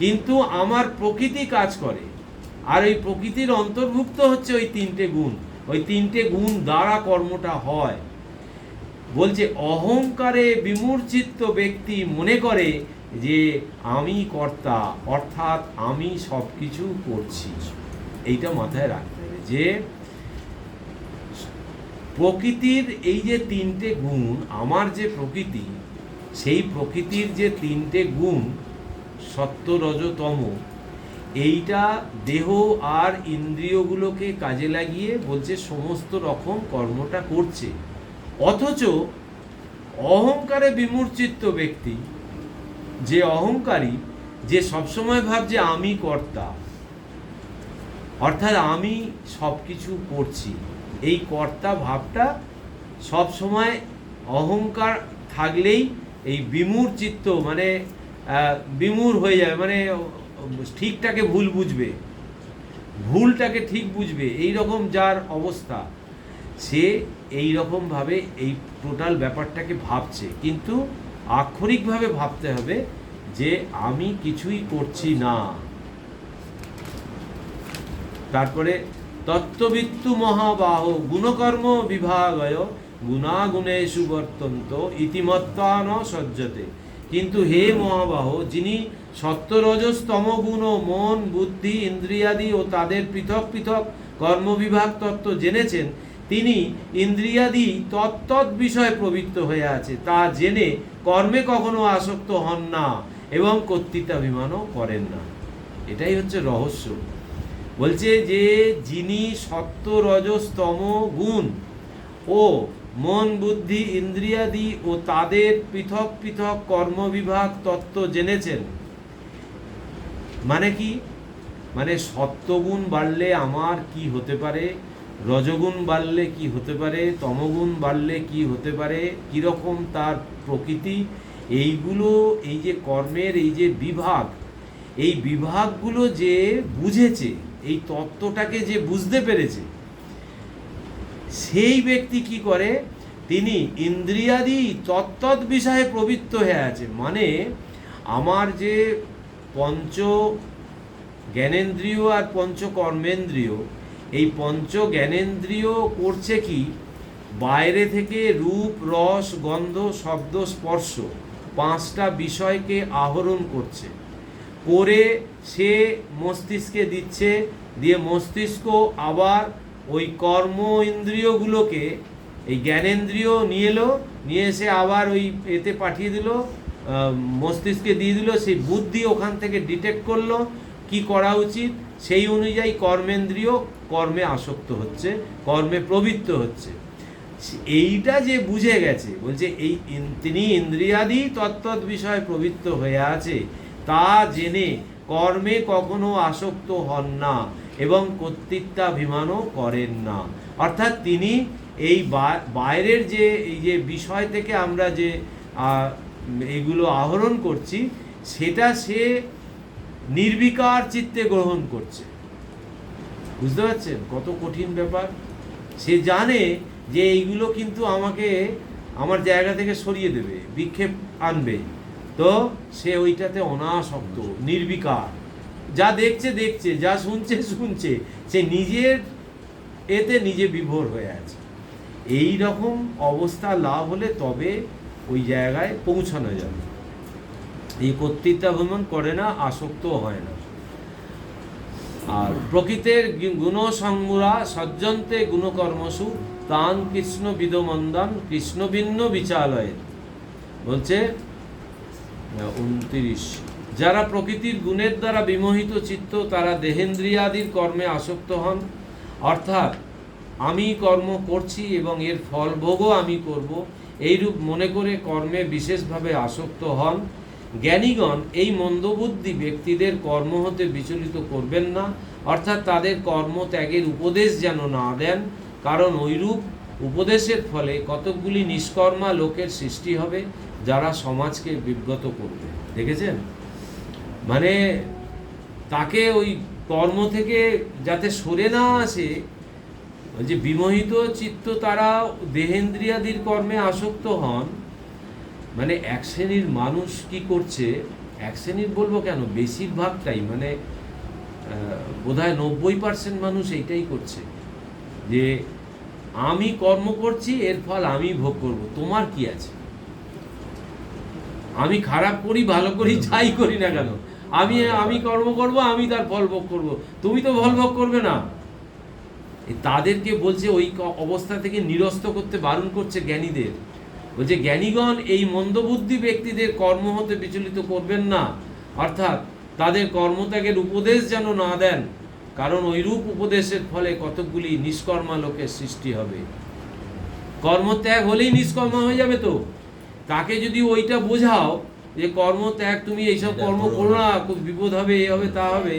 কিন্তু আমার প্রকৃতি কাজ করে। আর এই প্রকৃতির অন্তর্ভুক্ত হচ্ছে ওই 3টে গুণ। ওই 3টে গুণ দ্বারা কর্মটা হয়। বলছে অহংকারে বিমূর্ছিত ব্যক্তি মনে করে যে আমি কর্তা, অর্থাৎ আমি সব কিছু করছি। এইটা মাথায় রাখতে হবে যে প্রকৃতির এই যে 3টে গুণ, আমার যে প্রকৃতি, সেই প্রকৃতির যে 3টে গুণ সত্য, রজ, তম, এইটা দেহ আর ইন্দ্রিয়গুলোকে কাজে লাগিয়ে বলছে সমস্ত রকম কর্মটা করছে। অথচ অহংকারে বিমূর্ছিত ব্যক্তি, যে অহংকারী, যে সবসময় ভাবছে আমি কর্তা, অর্থাৎ আমি সব কিছু করছি, এই কর্তা ভাবটা সব সময় অহংকার থাকলেই এই বিমূর্ছিত, মানে বিমূঢ় হয়ে যাবে, মানে ঠিকটাকে ভুল বুঝবে, ভুলটাকে ঠিক বুঝবে, এই রকম যার অবস্থা, সে এই রকমভাবে এই টোটাল ব্যাপারটাকে ভাবছে। কিন্তু আক্ষরিকভাবে ভাবতে হবে যে আমি কিছুই করছি না। তারপরে তত্ত্ববিত্তু মহাবাহ গুণকর্ম বিভাগয় গুণাগুণেষু বর্তন্ত ইতিমত্তা ন সজ্জতে। কিন্তু হে মহাবাহ, যিনি সত্য রজস তম গুণ ও মন বুদ্ধি ইন্দ্রিয়াদি ও তাদের পৃথক পৃথক কর্মবিভাগ তত্ত্ব জেনেছেন, তিনি ইন্দ্রিয়াদি তত্ত্বৎ বিষয়ে প্রবৃত্ত হয়ে আছে, তা জেনে কর্মে কখনো আসক্ত হন না এবং কর্তৃত্বাভিমানও করেন না। এটাই হচ্ছে রহস্য। বলছে যে যিনি সত্য রজস তম গুণ ও মন বুদ্ধি ইন্দ্রিয়াদি ও তাদের পৃথক পৃথক কর্মবিভাগ তত্ত্ব জেনেছেন, মানে কি? মানে সত্যগুণ বাড়লে আমার কি হতে পারে, রজগুণ বাড়লে কি হতে পারে, তমগুণ বাড়লে কি হতে পারে, কীরকম তার প্রকৃতি, এইগুলো, এই যে কর্মের এই যে বিভাগ, এই বিভাগগুলো যে বুঝেছে, এই তত্ত্বটাকে যে বুঝতে পেরেছে, সেই ব্যক্তি কি করে? তিনি ইন্দ্রিয়াদি তত্ত্বৎ বিষয়ে প্রবৃত্ত হয়ে আছে। মানে আমার যে পঞ্চ জ্ঞানেন্দ্রিয় আর পঞ্চ কর্মেন্দ্রিয়, এই পঞ্চ জ্ঞানেন্দ্রিয় করছে কি? বাইরে থেকে রূপ রস গন্ধ শব্দ স্পর্শ পাঁচটা বিষয়কে আহরণ করছে, করে সে মস্তিষ্কে দিচ্ছে, দিয়ে মস্তিষ্ক আবার ওই কর্ম ইন্দ্রিয়গুলোকে, এই জ্ঞানেন্দ্রিয় নিয়ে এলো, নিয়ে এসে আবার ওই এতে পাঠিয়ে দিল, মস্তিষ্কে দিয়ে দিল, সেই বুদ্ধি ওখান থেকে ডিটেক্ট করলো কি করা উচিত, সেই অনুযায়ী কর্মেন্দ্রিয় কর্মে আসক্ত হচ্ছে, কর্মে প্রবৃত্ত হচ্ছে। এইটা যে বুঝে গেছে, বলছে এই তিনি ইন্দ্রিয়াদি তত্ত্বৎ বিষয়ে প্রবৃত্ত হয়ে আছে, তা জেনে কর্মে কখনো আসক্ত হন না এবং কর্তৃত্বাভিমানও করেন না। অর্থাৎ তিনি এই বাইরের যে এই যে বিষয় থেকে আমরা যে এইগুলো আহরণ করছি, সেটা সে নির্বিকার চিত্তে গ্রহণ করছে। বুঝতে পারছেন কত কঠিন ব্যাপার? সে জানে যে এইগুলো কিন্তু আমাকে আমার জায়গা থেকে সরিয়ে দেবে, বিক্ষেপ আনবে, তো সে ওইটাতে অনাসক্ত, নির্বিকার, যা দেখছে দেখছে, যা শুনছে শুনছে, সে নিজের এতে নিজে বিভোর হয়ে আছে। এই রকম অবস্থা লাভ হলে তবে ওই জায়গায় পৌঁছানো যাবে। এই কর্তৃত্বাভিমান করে না, আসক্ত হয় না। আর প্রকৃতির গুণসঙ্গুরা সজ্জন্তে গুণকর্মসু তান কৃষ্ণ বিদমন্দন কৃষ্ণভিন্ন বিচালয়ের। বলছে 29, যারা প্রকৃতির গুণের দ্বারা বিমোহিত চিত্ত, তারা দেহেন্দ্রিয়াদির কর্মে আসক্ত হন। অর্থাৎ আমি কর্ম করছি এবং এর ফল ভোগও আমি করব, এইরূপ মনে করে কর্মে বিশেষভাবে আসক্ত হন। জ্ঞানীগণ এই মন্দবুদ্ধি ব্যক্তিদের কর্ম হতে বিচলিত করবেন না, অর্থাৎ তাদের কর্ম ত্যাগের উপদেশ যেন না দেন, কারণ ওইরূপ উপদেশের ফলে কতকগুলি নিষ্কর্মা লোকের সৃষ্টি হবে, যারা সমাজকে বিব্রত করবে। দেখেছেন? মানে তাকে ওই কর্ম থেকে যাতে সরে না আসে, যে বিমোহিত চিত্ত তারা দেহেন্দ্রিয়াদির কর্মে আসক্ত হন। মানে এক শ্রেণীর মানুষ কি করছে, এক শ্রেণীর বলবো কেন, বেশিরভাগটাই, মানে বোধহয় 90% মানুষ এইটাই করছে, যে আমি কর্ম করছি, এর ফল আমি ভোগ করব, তোমার কি আছে? আমি খারাপ করি ভালো করি যাই করি না কেন, আমি কর্ম করব, আমি তার ফল ভোগ করব, তুমি তো ফল ভোগ করবে না। তাদেরকে বলছে ওই অবস্থা থেকে নিরস্ত করতে বারণ করছে জ্ঞানীদের। বলছে জ্ঞানীগণ এই মন্দবুদ্ধি ব্যক্তিদের কর্ম হতে বিচলিত করবেন না, অর্থাৎ তাদের কর্মত্যাগের উপদেশ যেন না দেন, কারণ ওইরূপ উপদেশের ফলে কতকগুলি নিষ্কর্মা লোকের সৃষ্টি হবে। কর্মত্যাগ হলেই নিষ্কর্মা হয়ে যাবে। তো তাকে যদি ওইটা বোঝাও যে কর্মত্যাগ, তুমি এইসব কর্ম করো না, খুব বিপদ হবে, এ হবে তা হবে,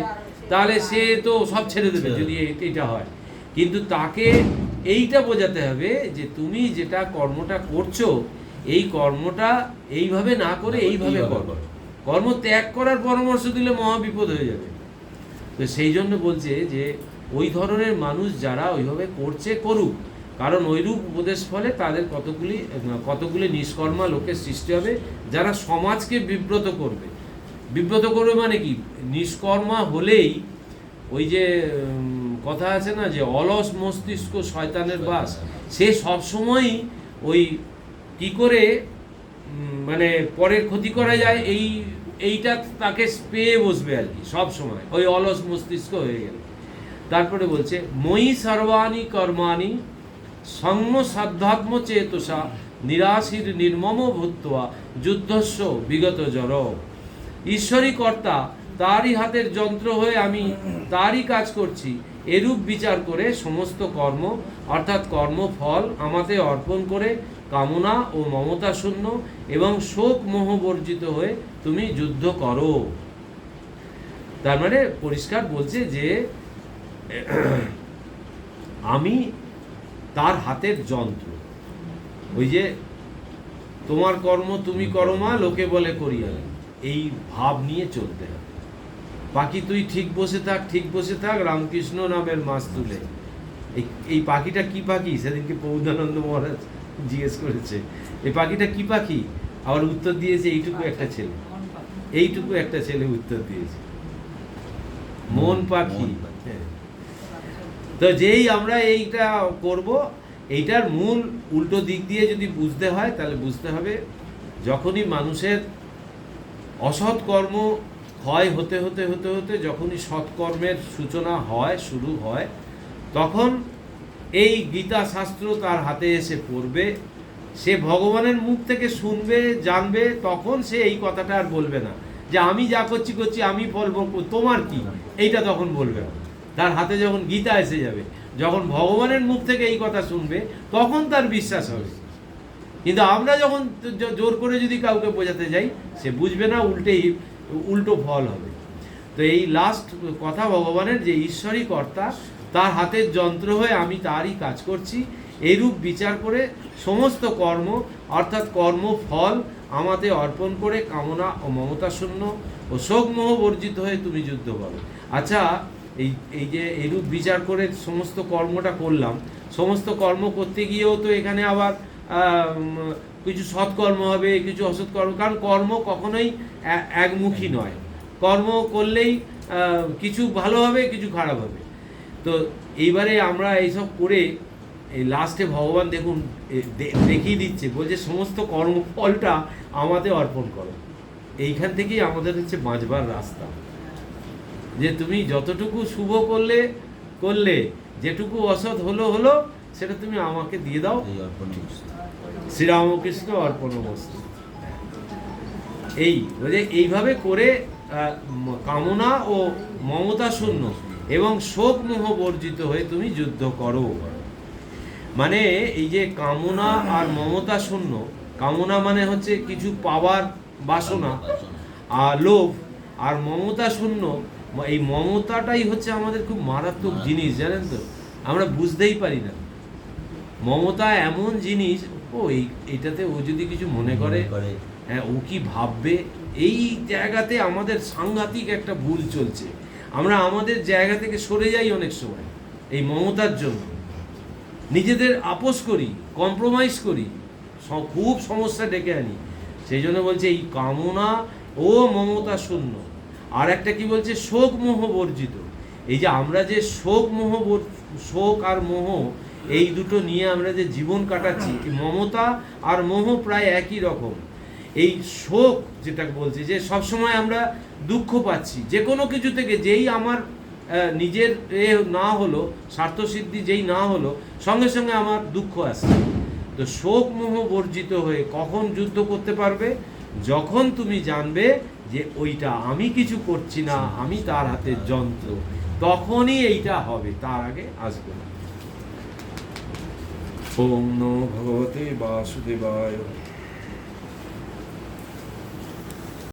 তাহলে সে তো সব ছেড়ে দেবে যদি এটা হয়। কিন্তু তাকে এইটা বোঝাতে হবে যে তুমি যেটা কর্মটা করছো, এই কর্মটা এইভাবে না করে এইভাবে করো। কর্ম ত্যাগ করার পরামর্শ দিলে মহা বিপদ হয়ে যাবে। তো সেই জন্য বলছে যে ওই ধরনের মানুষ যারা ওইভাবে করছে করুক, কারণ ওইরূপ উপদেশ ফলে তাদের কতগুলি নিষ্কর্মা লোকের সৃষ্টি হবে, যারা সমাজকে বিব্রত করবে। বিব্রত করবে মানে কি? নিষ্কর্মা হলেই ওই যে কথা আছে না, যে অলস মস্তিষ্ক শয়তানের বাস, সে সবসময়ই ওই কি করে মানে পরের ক্ষতি করা যায় এইটা তাকে পেয়ে বসবে আর কি সব সময়, ওই অলস মস্তিষ্ক হয়ে গেল। তারপরে বলছে মই সর্বাণি কর্মাণি সঙ্গ সাধ্যাত্ম চেতসা নিরাশির নির্মম ভূত্বা যুদ্ধস্ব বিগত জর। ঈশ্বরী কর্তা, তারই হাতের যন্ত্র হয়ে আমি তারই কাজ করছি, এরূপ বিচার করে সমস্ত কর্ম অর্থাৎ কর্মফল আমাতে অর্পণ করে কামনা ও মমতা শূন্য এবং শোক মোহ বর্জিত হয়ে তুমি যুদ্ধ করো। তার মানে পরিষ্কার বলছে যে আমি তার হাতের যন্ত্র। ওই যে তোমার কর্ম তুমি করো মা, লোকে বলে করিয়া, এই ভাব নিয়ে চলতে হবে। পাখি তুই ঠিক বসে থাক, ঠিক বসে থাক, রামকৃষ্ণ নামের মাছ তুলে। এই পাখিটা কি পাখি? সেদিনকে প্রভুদানন্দ মহারাজ জিজ্ঞেস করেছে এই পাখিটা কি পাখি, আবার উত্তর দিয়েছে এইটুকু একটা ছেলে, এইটুকু একটা ছেলে উত্তর দিয়েছে মন পাখি। তো যেই আমরা এইটা করব, এইটার মূল উল্টো দিক দিয়ে যদি বুঝতে হয় তাহলে বুঝতে হবে যখনই মানুষের অসৎ কর্ম ক্ষয় হতে হতে হতে হতে যখনই সৎকর্মের সূচনা হয়, শুরু হয়, তখন এই গীতা শাস্ত্র তার হাতে এসে পড়বে, সে ভগবানের মুখ থেকে শুনবে, জানবে, তখন সে এই কথাটা আর বলবে না যে আমি যা করছি করছি, আমি ফল ভোগ, তোমার কি, এইটা তখন বলবে না। তার হাতে যখন গীতা এসে যাবে, যখন ভগবানের মুখ থেকে এই কথা শুনবে, তখন তার বিশ্বাস হবে। কিন্তু আমরা যখন জোর করে যদি কাউকে বোঝাতে যাই, সে বুঝবে না, উল্টো ফল হবে। তো এই লাস্ট কথা ভগবানের, যে ঈশ্বরই কর্তা, তার হাতের যন্ত্র হয়ে আমি তারই কাজ করছি, এইরূপ বিচার করে সমস্ত কর্ম অর্থাৎ কর্মফল আমাতে অর্পণ করে কামনা ও মমতা শূন্য ও শোক মোহ বর্জিত হয়ে তুমি যুদ্ধ করো। আচ্ছা, এই যে এইরূপ বিচার করে সমস্ত কর্মটা করলাম, সমস্ত কর্ম করতে গিয়েও তো এখানে আবার কিছু সৎকর্ম হবে, কিছু অসৎকর্ম, কারণ কর্ম কখনোই একমুখী নয়। কর্ম করলেই কিছু ভালো হবে, কিছু খারাপ হবে। তো এইবারে আমরা এইসব করে এই লাস্টে ভগবান দেখুন দেখিয়ে দিচ্ছে, বলছে সমস্ত কর্মফলটা আমাদের অর্পণ করো। এইখান থেকেই আমাদের হচ্ছে বাঁচবার রাস্তা, যে তুমি যতটুকু শুভ করলে, যেটুকু অসৎ হলো সেটা তুমি আমাকে দিয়ে দাও, শ্রীরামকৃষ্ণ অর্পণমস্তু। এইভাবে করে কামনা ও মমতা শূন্য এবং শোক মোহ বর্জিত হয়ে তুমি যুদ্ধ করো। মানে এই যে কামনা আর মমতা শূন্য, কামনা মানে হচ্ছে কিছু পাওয়ার বাসনা আর লোভ, আর মমতা শূন্য, এই মমতাটাই হচ্ছে আমাদের খুব মারাত্মক জিনিস, জানেন তো, আমরা বুঝতেই পারি না। মমতা এমন জিনিস, এইটাতে ও যদি কিছু মনে করে, হ্যাঁ, ও কি ভাববে, এই জায়গাতে আমাদের সাংঘাতিক একটা ভুল চলছে। আমরা আমাদের জায়গা থেকে সরে যাই অনেক সময় এই মমতার জন্য, নিজেদের আপোষ করি, কম্প্রোমাইজ করি, খুব সমস্যা ডেকে আনি। সেই জন্য বলছে এই কামনা ও মমতা শূন্য। আর একটা কি বলছে, শোক মোহ বর্জিত। এই যে আমরা যে শোক আর মোহ, এই দুটো নিয়ে আমরা যে জীবন কাটাচ্ছি, মমতা আর মোহ প্রায় একই রকম। এই শোক যেটা বলছে, যে সবসময় আমরা দুঃখ পাচ্ছি যে কোনো কিছু থেকে, যেই আমার নিজের না হলো, স্বার্থসিদ্ধি যেই না হলো, সঙ্গে সঙ্গে আমার দুঃখ আসছে। তো শোক মোহ বর্জিত হয়ে কখন যুদ্ধ করতে পারবে? যখন তুমি জানবে যে ওইটা আমি কিছু করছি না, আমি তার হাতের যন্ত্র, তখনই এইটা হবে, তার আগে আসবে না। ওম নমো ভগবতে বাসুদেবায়।